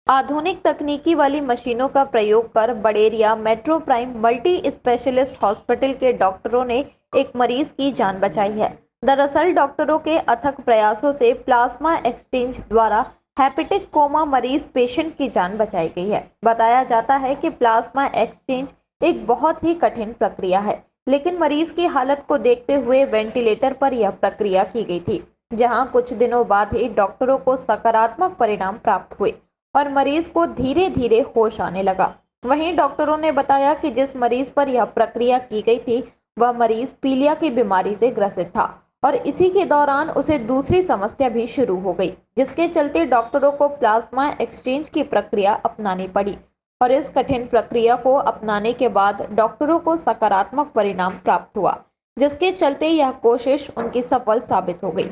आधुनिक तकनीकी वाली मशीनों का प्रयोग कर Baderia metro prime multi specialist hospital के डॉक्टरों ने एक मरीज की जान बचाई है। दरअसल डॉक्टरों के अथक प्रयासों से प्लाज्मा एक्सचेंज द्वारा हेपेटिक कोमा मरीज पेशेंट की जान बचाई गई है। बताया जाता है कि प्लाज्मा एक्सचेंज एक बहुत ही कठिन प्रक्रिया है, लेकिन मरीज की हालत को देखते हुए वेंटिलेटर पर यह प्रक्रिया की गई थी, जहां कुछ दिनों बाद ही डॉक्टरों को सकारात्मक परिणाम प्राप्त हुए और मरीज को धीरे धीरे होश आने लगा। वहीं डॉक्टरों ने बताया कि जिस मरीज पर यह प्रक्रिया की गई थी, वह मरीज पीलिया की बीमारी से ग्रसित था और इसी के दौरान उसे दूसरी समस्या भी शुरू हो गई, जिसके चलते डॉक्टरों को प्लाज्मा एक्सचेंज की प्रक्रिया अपनानी पड़ी और इस कठिन प्रक्रिया को अपनाने के बाद डॉक्टरों को सकारात्मक परिणाम प्राप्त हुआ, जिसके चलते यह कोशिश उनकी सफल साबित हो गई।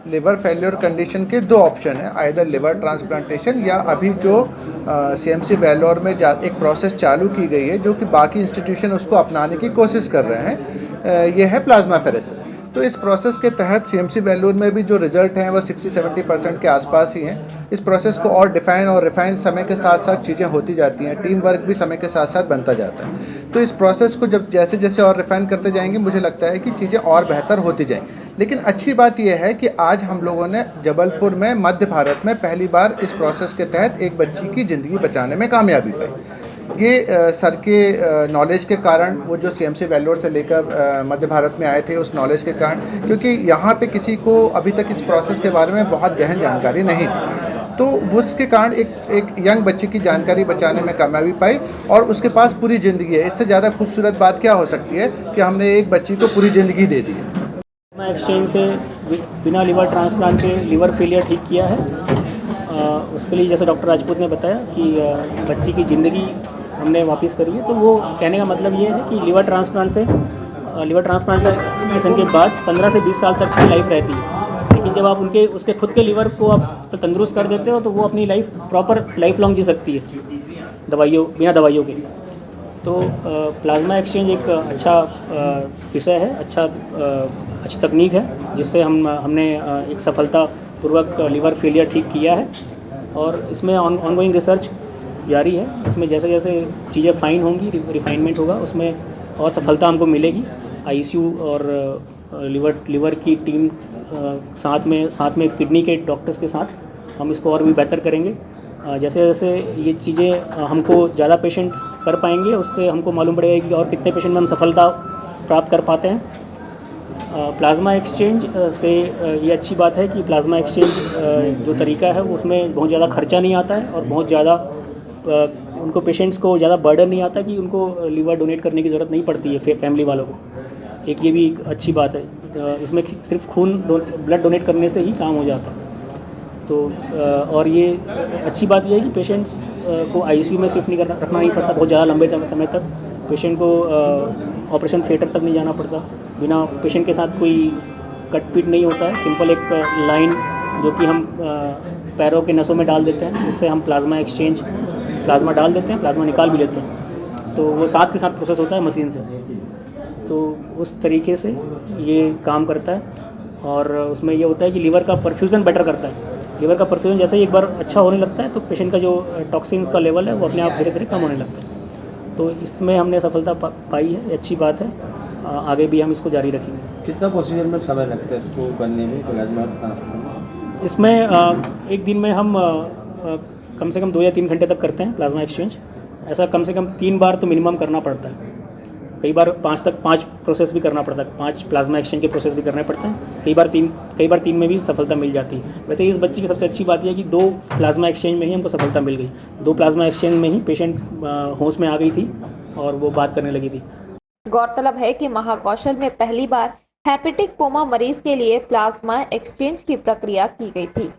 लिवर फेल्योर कंडीशन के दो ऑप्शन है, आइदर लिवर ट्रांसप्लांटेशन या अभी जो सीएमसी वेल्लोर में एक प्रोसेस चालू की गई है जो कि बाकी इंस्टीट्यूशन उसको अपनाने की कोशिश कर रहे हैं, ये है प्लाज्माफेरेसिस। तो इस प्रोसेस के तहत सीएमसी वेल्लोर में भी जो रिजल्ट हैं वो 60-70% के आसपास ही हैं। इस प्रोसेस को और डिफाइन और रिफाइन समय के साथ साथ चीज़ें होती जाती हैं, टीम वर्क भी समय के साथ साथ बनता जाता है। तो इस प्रोसेस को जब जैसे जैसे और रिफाइन करते जाएंगे, मुझे लगता है कि चीज़ें और बेहतर होती जाएंगी। लेकिन अच्छी बात यह है कि आज हम लोगों ने जबलपुर में मध्य भारत में पहली बार इस प्रोसेस के तहत एक बच्ची की ज़िंदगी बचाने में कामयाबी पाई। ये सर के नॉलेज के कारण, वो जो सीएमसी वेल्लोर से लेकर मध्य भारत में आए थे उस नॉलेज के कारण, क्योंकि यहाँ पे किसी को अभी तक इस प्रोसेस के बारे में बहुत गहन जानकारी नहीं थी, तो उसके कारण एक यंग बच्ची की जानकारी बचाने में कामयाबी पाई और उसके पास पूरी ज़िंदगी है। इससे ज़्यादा खूबसूरत बात क्या हो सकती है कि हमने एक बच्ची को पूरी ज़िंदगी दे दी है। एक्सचेंज से बिना लिवर ट्रांसप्लांट के लिवर फेलियर ठीक किया है। उसके लिए जैसे डॉक्टर राजपूत ने बताया कि बच्ची की ज़िंदगी हमने वापस करी है, तो वो कहने का मतलब ये है कि लिवर ट्रांसप्लांटेशन के बाद 15 से 20 साल तक की लाइफ रहती है, लेकिन जब आप उसके खुद के लिवर को आप तंदुरुस्त कर देते हो तो वो अपनी लाइफ प्रॉपर लाइफ लॉन्ग जी सकती है बिना दवाइयों के। तो प्लाज्मा एक्सचेंज एक अच्छा विषय है, अच्छी तकनीक है जिससे हमने एक सफलतापूर्वक लिवर फेलियर ठीक किया है और इसमें ऑनगोइंग रिसर्च जारी है। इसमें जैसे जैसे चीज़ें फाइन होंगी, रिफाइनमेंट होगा, उसमें और सफलता हमको मिलेगी। आईसीयू और लिवर की टीम साथ में किडनी के डॉक्टर्स के साथ हम इसको और भी बेहतर करेंगे। जैसे जैसे ये चीज़ें हमको ज़्यादा पेशेंट कर पाएंगे, उससे हमको मालूम पड़ेगा कि और कितने पेशेंट में हम सफलता प्राप्त कर पाते हैं। प्लाज्मा एक्सचेंज से ये अच्छी बात है कि प्लाज्मा एक्सचेंज जो तरीका है उसमें बहुत ज़्यादा खर्चा नहीं आता है और बहुत ज़्यादा उनको पेशेंट्स को ज़्यादा बर्डन नहीं आता कि उनको लिवर डोनेट करने की ज़रूरत नहीं पड़ती है फैमिली वालों को। ये भी एक अच्छी बात है। इसमें सिर्फ ब्लड डोनेट करने से ही काम हो जाता है। तो और ये अच्छी बात ये है कि पेशेंट्स को आईसीयू में शिफ्ट नहीं रखना नहीं पड़ता बहुत ज़्यादा लंबे समय तक। पेशेंट को ऑपरेशन थिएटर तक नहीं जाना पड़ता। बिना पेशेंट के साथ कोई कटपीट नहीं होता है। सिंपल एक लाइन जो कि हम पैरों के नसों में डाल देते हैं, उससे हम प्लाज्मा डाल देते हैं, प्लाज्मा निकाल भी लेते हैं, तो वो साथ के साथ प्रोसेस होता है मशीन से। तो उस तरीके से ये काम करता है और उसमें ये होता है कि लीवर का परफ्यूज़न बेटर करता है। लीवर का परफ्यूज़न जैसे ही एक बार अच्छा होने लगता है तो पेशेंट का जो टॉक्सिन्स का लेवल है वो अपने आप धीरे धीरे कम होने लगता है। तो इसमें हमने सफलता पाई है, अच्छी बात है। आगे भी हम इसको जारी रखेंगे। कितना प्रोसीजर में समय लगता है इसको करने में, प्लाज्मा ट्रांसप्लांट? इसमें एक दिन में हम कम से कम 2 या 3 घंटे तक करते हैं प्लाज्मा एक्सचेंज। ऐसा कम से कम 3 बार तो मिनिमम करना पड़ता है। कई बार 5 प्रोसेस भी करना पड़ता है, 5 प्लाज्मा एक्सचेंज के प्रोसेस भी करने पड़ते हैं। कई बार 3 में भी सफलता मिल जाती है। वैसे इस बच्ची की सबसे अच्छी बात यह है कि 2 प्लाज्मा एक्सचेंज में ही हमको सफलता मिल गई। 2 प्लाज्मा एक्सचेंज में ही पेशेंट होश में आ गई थी और वो बात करने लगी थी। गौरतलब है कि महाकौशल में पहली बार हेपेटिक कोमा मरीज के लिए प्लाज्मा एक्सचेंज की प्रक्रिया की गई थी।